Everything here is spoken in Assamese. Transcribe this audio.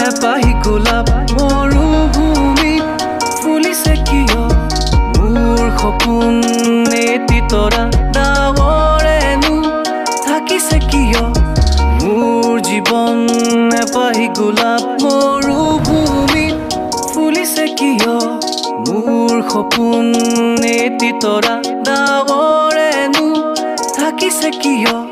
এপাহি গোলাপ মৰুভূমিত ফুলিছে কিয় মোৰ সপোন এটি তৰা ডাৱৰেনো থাকিছে কিয় মোৰ জীৱন এপাহি গোলাপ মৰুভূমিত ফুলিছে কিয় মোৰ সপোন এটি তৰা ডাৱৰেনো থাকিছে কিয়